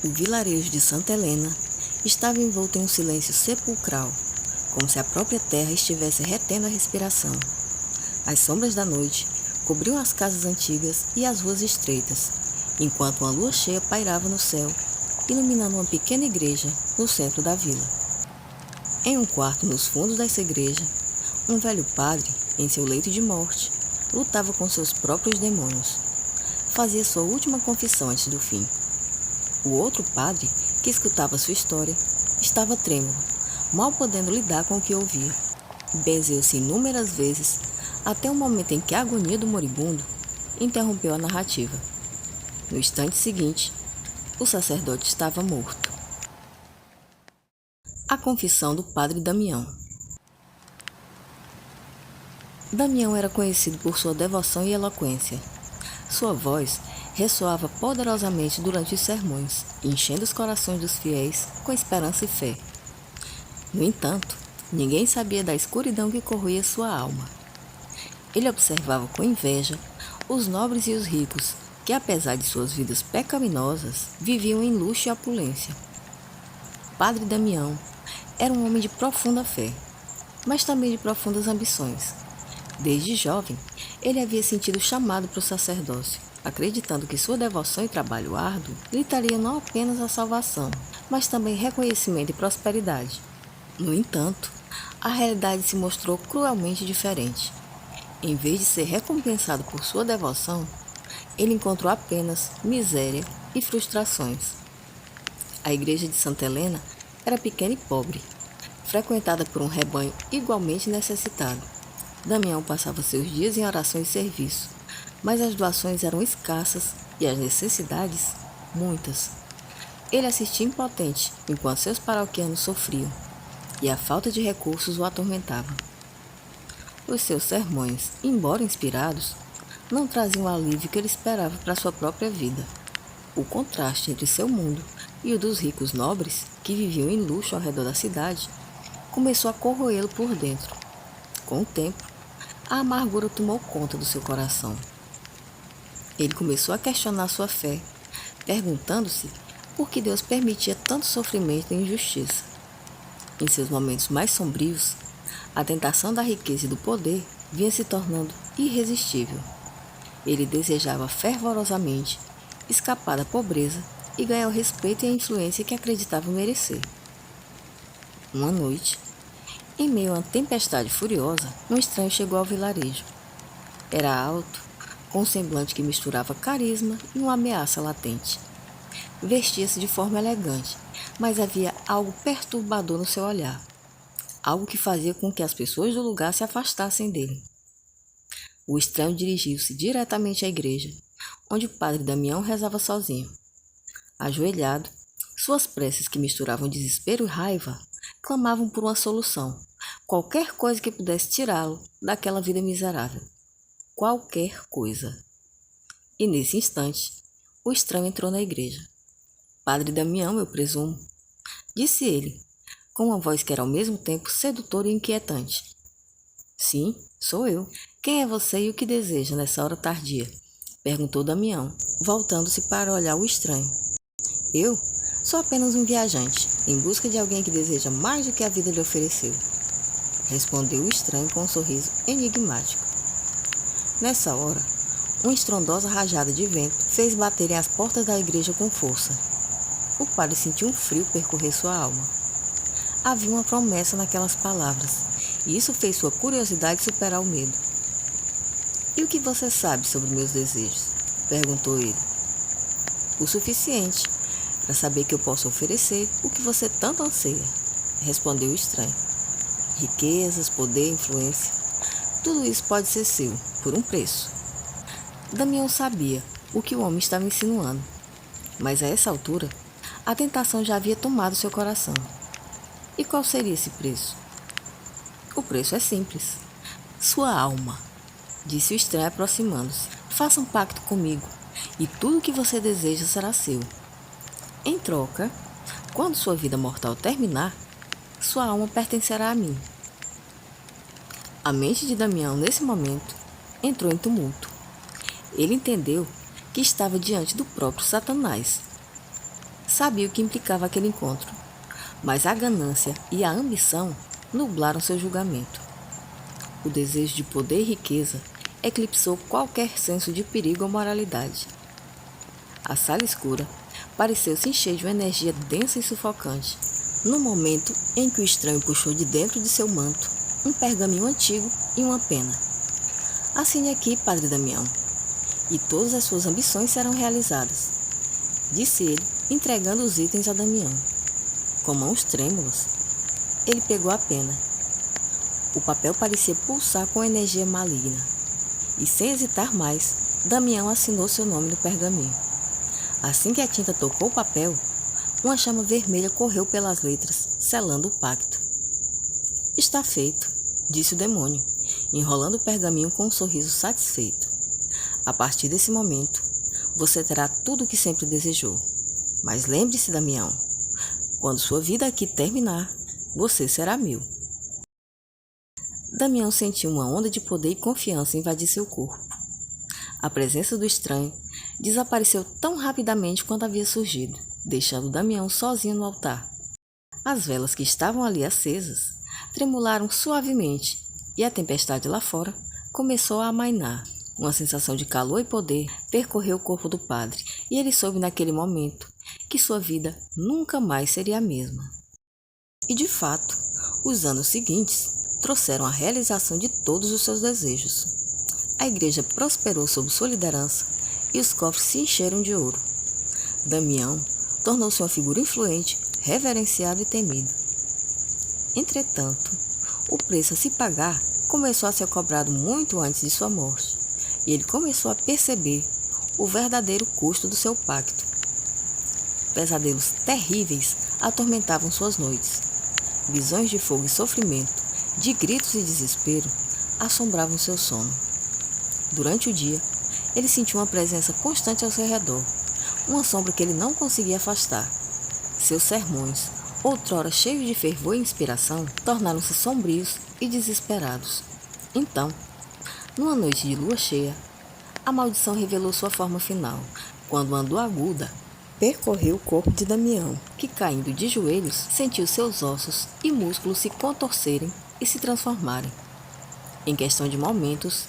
O vilarejo de Santa Helena estava envolto em um silêncio sepulcral, como se a própria terra estivesse retendo a respiração. As sombras da noite cobriam as casas antigas e as ruas estreitas, enquanto uma lua cheia pairava no céu, iluminando uma pequena igreja no centro da vila. Em um quarto nos fundos dessa igreja, um velho padre, em seu leito de morte, lutava com seus próprios demônios. Fazia sua última confissão antes do fim. O outro padre, que escutava sua história, estava trêmulo, mal podendo lidar com o que ouvia. Benzeu-se inúmeras vezes, até o momento em que a agonia do moribundo interrompeu a narrativa. No instante seguinte, o sacerdote estava morto. A confissão do padre Damião. Damião era conhecido por sua devoção e eloquência. Sua voz ressoava poderosamente durante os sermões, enchendo os corações dos fiéis com esperança e fé. No entanto, ninguém sabia da escuridão que corroía sua alma. Ele observava com inveja os nobres e os ricos, que apesar de suas vidas pecaminosas, viviam em luxo e opulência. Padre Damião era um homem de profunda fé, mas também de profundas ambições. Desde jovem, ele havia sentido o chamado para o sacerdócio, acreditando que sua devoção e trabalho árduo lhe trariam não apenas a salvação, mas também reconhecimento e prosperidade. No entanto, a realidade se mostrou cruelmente diferente. Em vez de ser recompensado por sua devoção, ele encontrou apenas miséria e frustrações. A igreja de Santa Helena era pequena e pobre, frequentada por um rebanho igualmente necessitado. Damião passava seus dias em oração e serviço, mas as doações eram escassas e as necessidades, muitas. Ele assistia impotente enquanto seus paroquianos sofriam, e a falta de recursos o atormentava. Os seus sermões, embora inspirados, não traziam o alívio que ele esperava para sua própria vida. O contraste entre seu mundo e o dos ricos nobres, que viviam em luxo ao redor da cidade, começou a corroê-lo por dentro. Com o tempo, a amargura tomou conta do seu coração. Ele começou a questionar sua fé, perguntando-se por que Deus permitia tanto sofrimento e injustiça. Em seus momentos mais sombrios, a tentação da riqueza e do poder vinha se tornando irresistível. Ele desejava fervorosamente escapar da pobreza e ganhar o respeito e a influência que acreditava merecer. Uma noite, em meio a uma tempestade furiosa, um estranho chegou ao vilarejo. Era alto, com um semblante que misturava carisma e uma ameaça latente. Vestia-se de forma elegante, mas havia algo perturbador no seu olhar, algo que fazia com que as pessoas do lugar se afastassem dele. O estranho dirigiu-se diretamente à igreja, onde o padre Damião rezava sozinho. Ajoelhado, suas preces, que misturavam desespero e raiva, clamavam por uma solução, qualquer coisa que pudesse tirá-lo daquela vida miserável. Qualquer coisa. E nesse instante, o estranho entrou na igreja. Padre Damião, eu presumo, disse ele, com uma voz que era ao mesmo tempo sedutora e inquietante. Sim, sou eu. Quem é você e o que deseja nessa hora tardia? Perguntou Damião, voltando-se para olhar o estranho. Eu sou apenas um viajante, em busca de alguém que deseja mais do que a vida lhe ofereceu. Respondeu o estranho com um sorriso enigmático. Nessa hora, uma estrondosa rajada de vento fez baterem as portas da igreja com força. O padre sentiu um frio percorrer sua alma. Havia uma promessa naquelas palavras, e isso fez sua curiosidade superar o medo. E o que você sabe sobre meus desejos? Perguntou ele. O suficiente para saber que eu posso oferecer o que você tanto anseia, respondeu o estranho. Riquezas, poder, influência, tudo isso pode ser seu, por um preço. Damião sabia o que o homem estava insinuando, mas a essa altura, a tentação já havia tomado seu coração. E qual seria esse preço? O preço é simples. Sua alma, disse o estranho aproximando-se. Faça um pacto comigo, e tudo o que você deseja será seu. Em troca, quando sua vida mortal terminar, sua alma pertencerá a mim. A mente de Damião, nesse momento, entrou em tumulto. Ele entendeu que estava diante do próprio Satanás. sabia o que implicava aquele encontro, mas a ganância e a ambição nublaram seu julgamento. O desejo de poder e riqueza eclipsou qualquer senso de perigo ou moralidade. A sala escura pareceu se encher de uma energia densa e sufocante, no momento em que o estranho puxou de dentro de seu manto um pergaminho antigo e uma pena. Assine aqui, Padre Damião, e todas as suas ambições serão realizadas, disse ele, entregando os itens a Damião. Com mãos trêmulas, ele pegou a pena. O papel parecia pulsar com energia maligna, e sem hesitar mais, Damião assinou seu nome no pergaminho. Assim que a tinta tocou o papel, uma chama vermelha correu pelas letras, selando o pacto. Está feito, disse o demônio, enrolando o pergaminho com um sorriso satisfeito. A partir desse momento, você terá tudo o que sempre desejou. Mas lembre-se, Damião, quando sua vida aqui terminar, você será meu. Damião sentiu uma onda de poder e confiança invadir seu corpo. A presença do estranho desapareceu tão rapidamente quanto havia surgido, deixando Damião sozinho no altar. As velas que estavam ali acesas tremularam suavemente e a tempestade lá fora começou a amainar. Uma sensação de calor e poder percorreu o corpo do padre e ele soube naquele momento que sua vida nunca mais seria a mesma. E de fato, os anos seguintes trouxeram a realização de todos os seus desejos. A igreja prosperou sob sua liderança e os cofres se encheram de ouro. Damião tornou-se uma figura influente, reverenciado e temido. Entretanto, o preço a se pagar começou a ser cobrado muito antes de sua morte, e ele começou a perceber o verdadeiro custo do seu pacto. Pesadelos terríveis atormentavam suas noites. Visões de fogo e sofrimento, de gritos e desespero, assombravam seu sono. Durante o dia, ele sentiu uma presença constante ao seu redor, uma sombra que ele não conseguia afastar. Seus sermões, outrora cheios de fervor e inspiração, tornaram-se sombrios e desesperados. Então, numa noite de lua cheia, a maldição revelou sua forma final, quando uma dor aguda percorreu o corpo de Damião, que, caindo de joelhos, sentiu seus ossos e músculos se contorcerem e se transformarem. Em questão de momentos,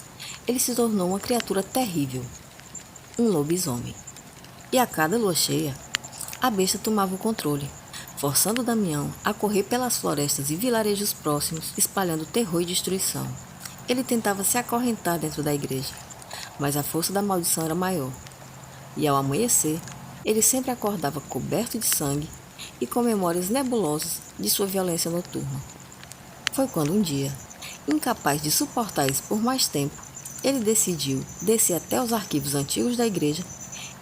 ele se tornou uma criatura terrível, um lobisomem. E a cada lua cheia, a besta tomava o controle, forçando Damião a correr pelas florestas e vilarejos próximos, espalhando terror e destruição. Ele tentava se acorrentar dentro da igreja, mas a força da maldição era maior. E ao amanhecer, ele sempre acordava coberto de sangue e com memórias nebulosas de sua violência noturna. Foi quando um dia, incapaz de suportar isso por mais tempo, ele decidiu descer até os arquivos antigos da igreja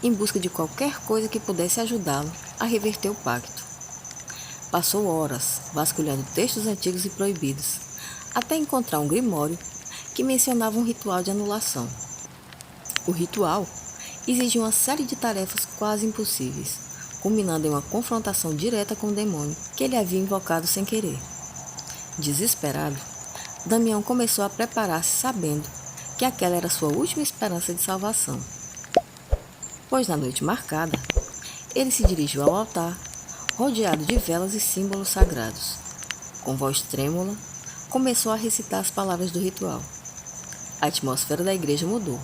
em busca de qualquer coisa que pudesse ajudá-lo a reverter o pacto. Passou horas vasculhando textos antigos e proibidos, até encontrar um grimório que mencionava um ritual de anulação. O ritual exigia uma série de tarefas quase impossíveis, culminando em uma confrontação direta com o demônio que ele havia invocado sem querer. Desesperado, Damião começou a preparar-se sabendo que aquela era sua última esperança de salvação. Pois na noite marcada, ele se dirigiu ao altar, rodeado de velas e símbolos sagrados. Com voz trêmula, começou a recitar as palavras do ritual. A atmosfera da igreja mudou.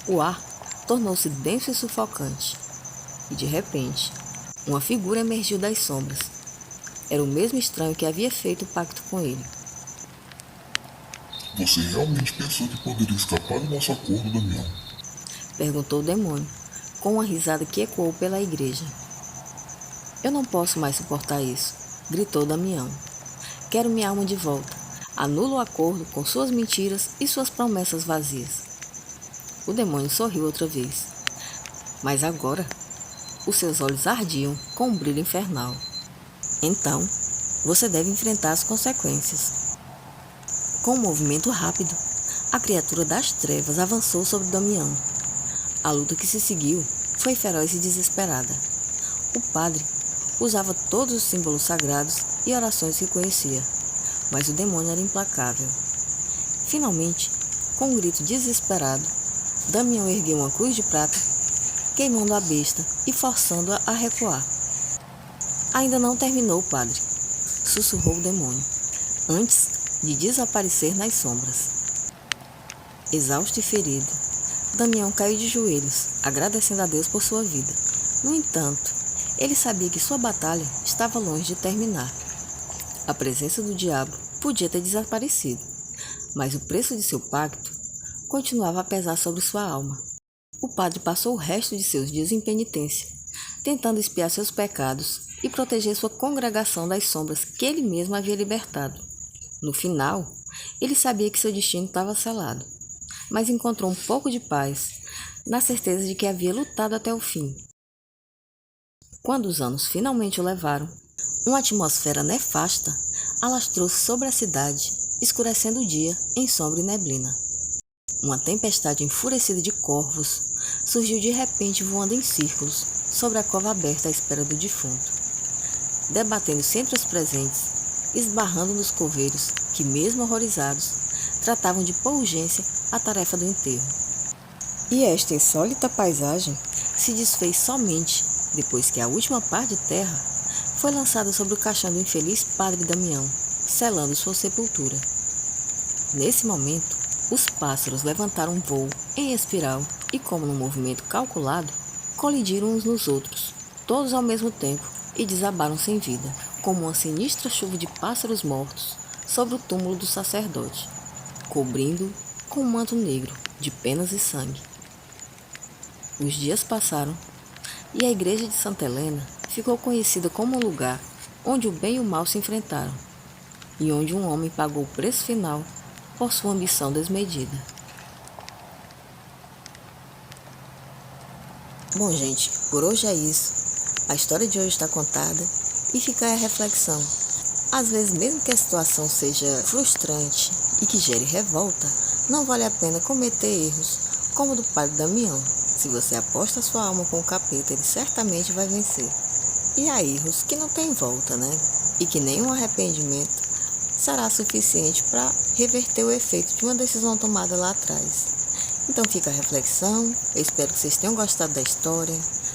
O ar tornou-se denso e sufocante, e de repente, uma figura emergiu das sombras. Era o mesmo estranho que havia feito o pacto com ele. Você realmente pensou que poderia escapar do nosso acordo, Damião? Perguntou o demônio, com uma risada que ecoou pela igreja. Eu não posso mais suportar isso, gritou Damião. Quero minha alma de volta. Anulo o acordo com suas mentiras e suas promessas vazias. O demônio sorriu outra vez, mas agora os seus olhos ardiam com um brilho infernal. Então, você deve enfrentar as consequências. Com um movimento rápido, a criatura das trevas avançou sobre Damião. A luta que se seguiu foi feroz e desesperada. O padre usava todos os símbolos sagrados e orações que conhecia, mas o demônio era implacável. Finalmente, com um grito desesperado, Damião ergueu uma cruz de prata queimando a besta e forçando-a a recuar. Ainda não terminou, padre, sussurrou o demônio, antes de desaparecer nas sombras. Exausto e ferido, Damião caiu de joelhos, agradecendo a Deus por sua vida. No entanto, ele sabia que sua batalha estava longe de terminar. A presença do diabo podia ter desaparecido, mas o preço de seu pacto continuava a pesar sobre sua alma. O padre passou o resto de seus dias em penitência, tentando expiar seus pecados e proteger sua congregação das sombras que ele mesmo havia libertado. No final, ele sabia que seu destino estava selado, mas encontrou um pouco de paz na certeza de que havia lutado até o fim. Quando os anos finalmente o levaram, uma atmosfera nefasta alastrou-se sobre a cidade, escurecendo o dia em sombra e neblina. Uma tempestade enfurecida de corvos surgiu de repente voando em círculos sobre a cova aberta à espera do defunto, debatendo-se entre os presentes, esbarrando nos coveiros que, mesmo horrorizados, tratavam de pôr urgência a tarefa do enterro. E esta insólita paisagem se desfez somente depois que a última par de terra foi lançada sobre o caixão do infeliz padre Damião, selando sua sepultura. Nesse momento, os pássaros levantaram voo em espiral e, como num movimento calculado, colidiram uns nos outros, todos ao mesmo tempo, e desabaram sem vida, como uma sinistra chuva de pássaros mortos sobre o túmulo do sacerdote, cobrindo-o com um manto negro de penas e sangue. Os dias passaram e a igreja de Santa Helena ficou conhecida como um lugar onde o bem e o mal se enfrentaram e onde um homem pagou o preço final por sua ambição desmedida. Bom, gente, por hoje é isso. A história de hoje está contada e fica a reflexão. Às vezes, mesmo que a situação seja frustrante e que gere revolta, não vale a pena cometer erros como o do padre Damião. Se você aposta sua alma com o capeta, ele certamente vai vencer. E há erros que não tem volta, né? E que nenhum arrependimento será suficiente para reverter o efeito de uma decisão tomada lá atrás. Então fica a reflexão, eu espero que vocês tenham gostado da história.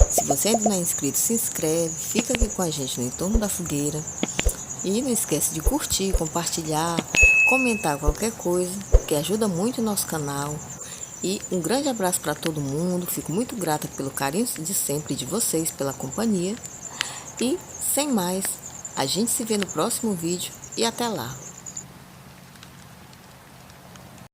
Se você ainda não é inscrito, se inscreve, fica aqui com a gente no Entorno da Fogueira. E não esquece de curtir, compartilhar, comentar qualquer coisa, que ajuda muito o nosso canal. E um grande abraço para todo mundo, fico muito grata pelo carinho de sempre de vocês, pela companhia. E, sem mais, a gente se vê no próximo vídeo e até lá!